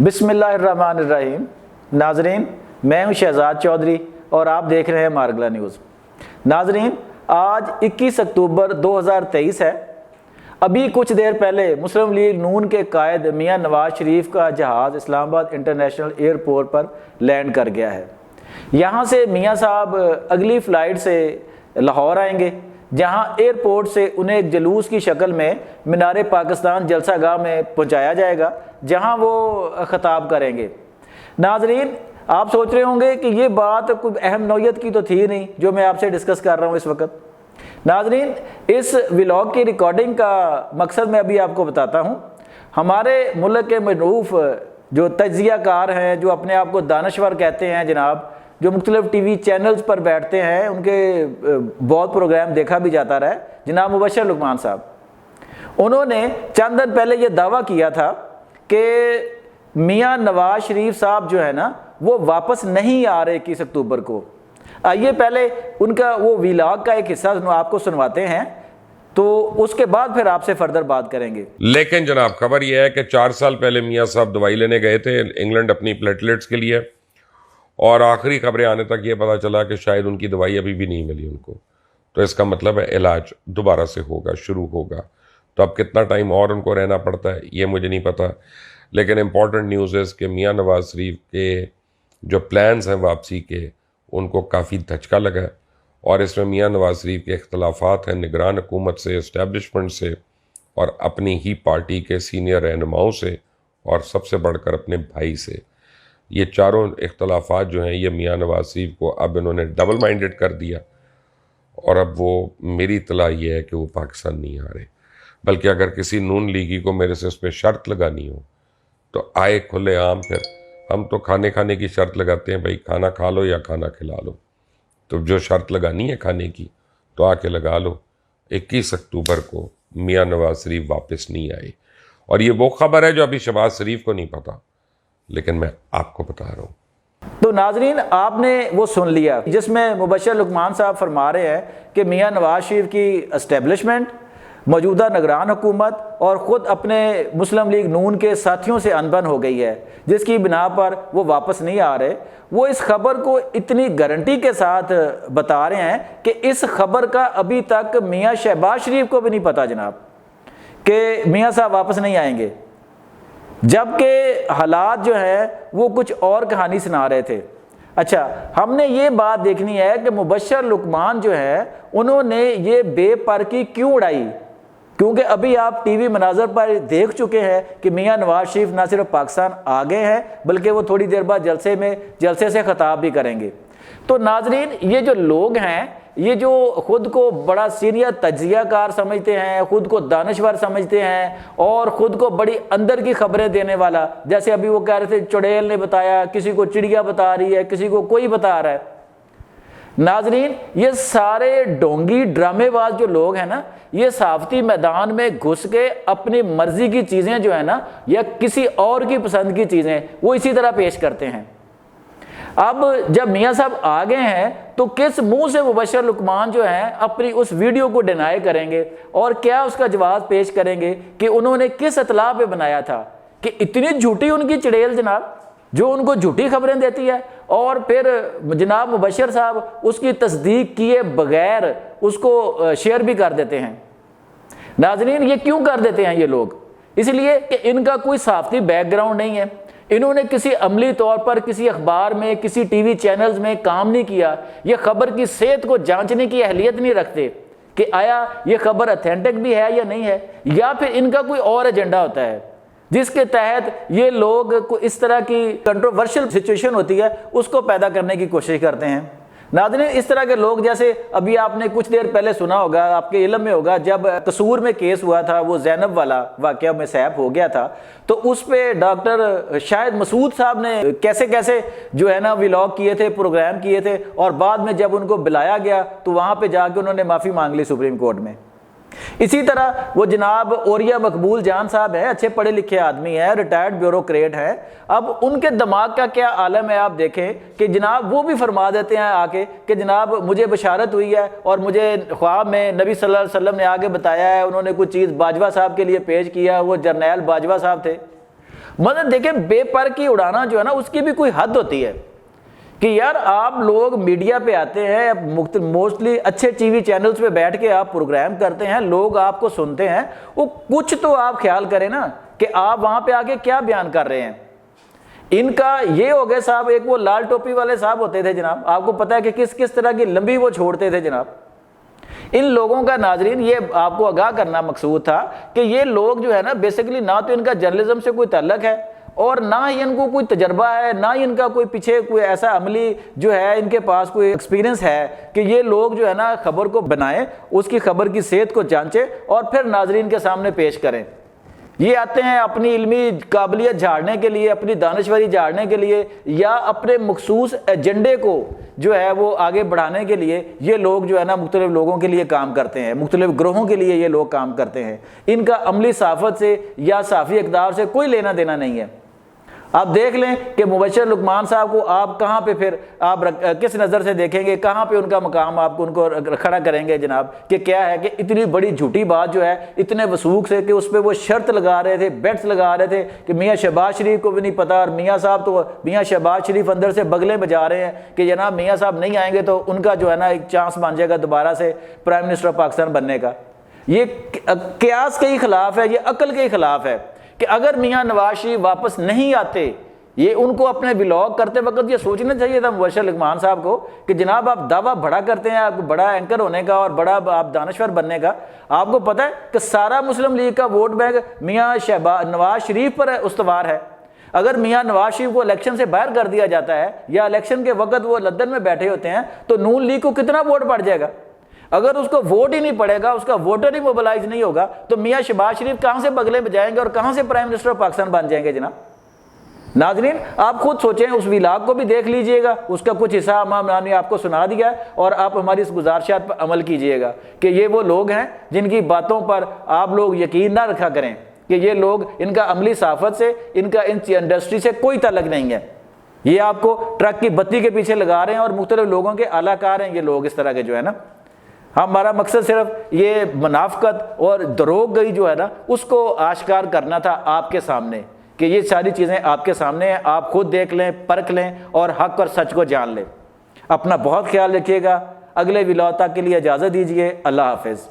बिस्मिल्लाहिर्रहमानिर्रहीम। नाजरीन, मैं हूं शहजाद चौधरी और आप देख रहे हैं मारगला न्यूज़। नाजरीन, आज 21 अक्टूबर 2023 है। अभी कुछ देर पहले मुस्लिम लीग नून के कायद मियां नवाज शरीफ का जहाज़ इस्लामाबाद इंटरनेशनल एयरपोर्ट पर लैंड कर गया है। यहाँ से मियां साहब अगली फ़्लाइट से लाहौर आएंगे, जहां एयरपोर्ट से उन्हें एक जुलूस की शक्ल में मीनार पाकिस्तान जलसागाह में पहुंचाया जाएगा, जहां वो खिताब करेंगे। नाजरीन, आप सोच रहे होंगे कि ये बात कोई अहम नौयत की तो थी नहीं जो मैं आपसे डिस्कस कर रहा हूँ इस वक्त। नाजरीन, इस व्लॉग की रिकॉर्डिंग का मकसद मैं अभी आपको बताता हूँ। हमारे मुल्क के मरूफ जो तज्ज़ियाकार हैं, जो अपने आप को दानश्वर कहते हैं जनाब, जो मुख्तलिफ टीवी चैनल्स पर बैठते हैं, उनके बहुत प्रोग्राम देखा भी जाता रहा है, जनाब मुबशर लुकमान साहब, उन्होंने चंद दिन पहले ये दावा किया था कि मियां नवाज शरीफ साहब जो है ना वो वापस नहीं आ रहे 21 अक्टूबर को। आइए पहले उनका वो व्लॉग का एक हिस्सा आपको सुनवाते हैं, तो उसके बाद फिर आपसे फर्दर बात करेंगे। लेकिन जनाब, खबर यह है कि 4 साल पहले मियां साहब दवाई लेने गए थे इंग्लैंड अपनी प्लेटलेट्स के लिए, और आखिरी खबरें आने तक ये पता चला कि शायद उनकी दवाई अभी भी नहीं मिली उनको। तो इसका मतलब है इलाज दोबारा से होगा, शुरू होगा। तो अब कितना टाइम और उनको रहना पड़ता है ये मुझे नहीं पता, लेकिन इम्पॉर्टेंट न्यूज़ है कि मियां नवाज शरीफ के जो प्लान्स हैं वापसी के, उनको काफ़ी धचका लगा है। और इसमें मियां नवाज शरीफ के इख्तलाफात हैं निगरान हुकूमत से, इस्टेब्लिशमेंट से, और अपनी ही पार्टी के सीनियर रहनुमाओं से, और सबसे बढ़कर अपने भाई से। ये चारों इख्तलाफात जो हैं, ये मियां नवाज शरीफ को अब इन्होंने डबल माइंडेड कर दिया। और अब वो, मेरी इत्तला ये है कि वो पाकिस्तान नहीं आ रहे, बल्कि अगर किसी नून लीगी को मेरे से उस पर शर्त लगानी हो तो आए खुले आम। फिर हम तो खाने की शर्त लगाते हैं, भाई खाना खा लो या खाना खिला लो। तो जो शर्त लगानी है खाने की तो आके लगा लो। 21 अक्टूबर को मियां नवाज शरीफ वापस नहीं आए, और ये वो खबर है जो अभी शहबाज शरीफ को नहीं पता, लेकिन मैं आपको बता रहा हूँ। तो नाजरीन, आपने वो सुन लिया जिसमें मुबशर लुकमान साहब फरमा रहे हैं कि मियां नवाज शरीफ की एस्टेब्लिशमेंट, मौजूदा निगरान हुकूमत और ख़ुद अपने मुस्लिम लीग नून के साथियों से अनबन हो गई है, जिसकी बिना पर वो वापस नहीं आ रहे। वो इस खबर को इतनी गारंटी के साथ बता रहे हैं कि इस खबर का अभी तक मियां शहबाज शरीफ को भी नहीं पता जनाब कि मियां साहब वापस नहीं आएंगे, जबकि हालात जो है वो कुछ और कहानी सुना रहे थे। अच्छा, हमने ये बात देखनी है कि मुबशर लुकमान जो है उन्होंने ये बेपर की क्यों उड़ाई, क्योंकि अभी आप टीवी मनाजर पर देख चुके हैं कि मियां नवाज शरीफ ना सिर्फ पाकिस्तान आ गए हैं, बल्कि वो थोड़ी देर बाद जलसे से खिताब भी करेंगे। तो नाजरीन, ये जो लोग हैं, ये जो ख़ुद को बड़ा सीनियर तज्ज़ियाकार समझते हैं, ख़ुद को दानश्वर समझते हैं, और ख़ुद को बड़ी अंदर की खबरें देने वाला, जैसे अभी वो कह रहे थे चुड़ैल ने बताया, किसी को चिड़िया बता रही है, किसी को कोई बता रहा है। नाजरीन, ये सारे ढोंगी ड्रामेबाज जो लोग हैं ना, ये सहाफ़ती मैदान में घुस के अपनी मर्जी की चीज़ें जो है ना, या किसी और की पसंद की चीज़ें वो इसी तरह पेश करते हैं। अब जब मियां साहब आ गए हैं तो किस मुंह से मुबशर लुकमान जो है अपनी उस वीडियो को डिनाई करेंगे, और क्या उसका जवाब पेश करेंगे कि उन्होंने किस इत्तला पे बनाया था, कि इतनी झूठी उनकी चुड़ैल जनाब जो उनको झूठी खबरें देती है, और फिर जनाब मुबशर साहब उसकी तस्दीक किए बगैर उसको शेयर भी कर देते हैं। नाजरीन, ये क्यों कर देते हैं ये लोग? इसलिए कि इनका कोई सहाफ़ती बैकग्राउंड नहीं है। इन्होंने किसी अमली तौर पर किसी अखबार में, किसी टीवी चैनल्स में काम नहीं किया। ये खबर की सेहत को जांचने की अहलियत नहीं रखते कि आया ये खबर ऑथेंटिक भी है या नहीं है, या फिर इनका कोई और एजेंडा होता है जिसके तहत ये लोग को इस तरह की कंट्रोवर्शियल सिचुएशन होती है उसको पैदा करने की कोशिश करते हैं। नाज़रीन, इस तरह के लोग, जैसे अभी आपने कुछ देर पहले सुना होगा, आपके इल्म में होगा, जब कसूर में केस हुआ था, वो ज़ैनब वाला वाक़या में सैफ हो गया था, तो उस पे डॉक्टर शायद मसूद साहब ने कैसे कैसे जो है ना व्लॉग किए थे, प्रोग्राम किए थे, और बाद में जब उनको बुलाया गया तो वहाँ पे जाके उन्होंने माफ़ी मांग ली सुप्रीम कोर्ट में। इसी तरह वो जनाब औरिया मकबूल जान साहब हैं, अच्छे पढ़े लिखे आदमी हैं, रिटायर्ड ब्यूरोक्रेट हैं। अब उनके दिमाग का क्या आलम है आप देखें कि जनाब वो भी फरमा देते हैं आके कि जनाब मुझे बशारत हुई है और मुझे ख्वाब में नबी सल्लल्लाहु अलैहि वसल्लम ने आगे बताया है, उन्होंने कुछ चीज़ बाजवा साहब के लिए पेश किया, वो जर्नैल बाजवा साहब थे। مطلب دیکھیں بے پر کی اڑانا جو ہے نا اس کی بھی کوئی حد ہوتی ہے کہ یار آپ لوگ میڈیا پہ آتے ہیں, موسٹلی اچھے ٹی وی چینلز پہ بیٹھ کے آپ پروگرام کرتے ہیں, لوگ آپ کو سنتے ہیں, وہ کچھ تو آپ خیال کریں نا کہ آپ وہاں پہ آگے کیا بیان کر رہے ہیں. ان کا یہ ہو گئے صاحب, ایک وہ لال ٹوپی والے صاحب ہوتے تھے جناب, آپ کو پتا ہے کہ کس کس طرح کی لمبی وہ چھوڑتے تھے جناب. ان لوگوں کا ناظرین یہ آپ کو آگاہ کرنا مقصود تھا کہ یہ لوگ جو ہے نا بیسیکلی نہ تو ان کا جرنلزم سے کوئی تعلق ہے اور نہ ہی ان کو کوئی تجربہ ہے, نہ ہی ان کا کوئی پیچھے کوئی ایسا عملی جو ہے ان کے پاس کوئی ایکسپیرینس ہے کہ یہ لوگ جو ہے نا خبر کو بنائیں, اس کی خبر کی صحت کو جانچیں اور پھر ناظرین کے سامنے پیش کریں. یہ آتے ہیں اپنی علمی قابلیت جھاڑنے کے لیے, اپنی دانشوری جھاڑنے کے لیے, یا اپنے مخصوص ایجنڈے کو جو ہے وہ آگے بڑھانے کے لیے یہ لوگ جو ہے نا مختلف لوگوں کے لیے کام کرتے ہیں, مختلف گروہوں کے لیے یہ لوگ کام کرتے ہیں. ان کا عملی صحافت سے یا صحافی اقدار سے کوئی لینا دینا نہیں ہے. آپ دیکھ لیں کہ مبشر لقمان صاحب کو آپ کہاں پہ پھر آپ کس نظر سے دیکھیں گے, کہاں پہ ان کا مقام آپ ان کو کھڑا کریں گے جناب, کہ کیا ہے کہ اتنی بڑی جھوٹی بات جو ہے اتنے وثوق سے کہ اس پہ وہ شرط لگا رہے تھے, بیٹس لگا رہے تھے کہ میاں شہباز شریف کو بھی نہیں پتا, اور میاں صاحب تو میاں شہباز شریف اندر سے بغلیں بجا رہے ہیں کہ جناب میاں صاحب نہیں آئیں گے تو ان کا جو ہے نا ایک چانس بن جائے گا دوبارہ سے پرائم منسٹر آف پاکستان بننے کا. یہ قیاس کے ہی خلاف ہے, یہ عقل کے ہی خلاف ہے کہ اگر میاں نواز شریف واپس نہیں آتے, یہ ان کو اپنے ولاگ کرتے وقت یہ سوچنا چاہیے تھا مبشر لقمان صاحب کو کہ جناب آپ دعویٰ بڑا کرتے ہیں آپ بڑا اینکر ہونے کا اور بڑا آپ دانشور بننے کا, آپ کو پتہ ہے کہ سارا مسلم لیگ کا ووٹ بینک میاں نواز شریف پر استوار ہے. اگر میاں نواز شریف کو الیکشن سے باہر کر دیا جاتا ہے یا الیکشن کے وقت وہ لندن میں بیٹھے ہوتے ہیں تو نون لیگ کو کتنا ووٹ پڑ جائے گا. اگر اس کو ووٹ ہی نہیں پڑے گا, اس کا ووٹر ہی موبلائز نہیں ہوگا, تو میاں شہباز شریف کہاں سے بغلیں بجائیں گے اور کہاں سے پرائم منسٹر آف پاکستان بن جائیں گے جناب. ناظرین آپ خود سوچیں, اس ولاگ کو بھی دیکھ لیجئے گا, اس کا کچھ حصہ امام نے آپ کو سنا دیا ہے, اور آپ ہماری اس گزارشات پر عمل کیجئے گا کہ یہ وہ لوگ ہیں جن کی باتوں پر آپ لوگ یقین نہ رکھا کریں کہ یہ لوگ, ان کا عملی صحافت سے, ان کا ان انڈسٹری سے کوئی تعلق نہیں ہے. یہ آپ کو ٹرک کی بتی کے پیچھے لگا رہے ہیں اور مختلف لوگوں کے اعلیٰ کار ہیں یہ لوگ اس طرح کے جو ہے نا. ہمارا مقصد صرف یہ منافقت اور دروغ گئی جو ہے نا اس کو آشکار کرنا تھا آپ کے سامنے, کہ یہ ساری چیزیں آپ کے سامنے ہیں, آپ خود دیکھ لیں, پرکھ لیں اور حق اور سچ کو جان لیں. اپنا بہت خیال رکھیے گا. اگلے ولاگ تک کے لیے اجازت دیجیے. اللہ حافظ.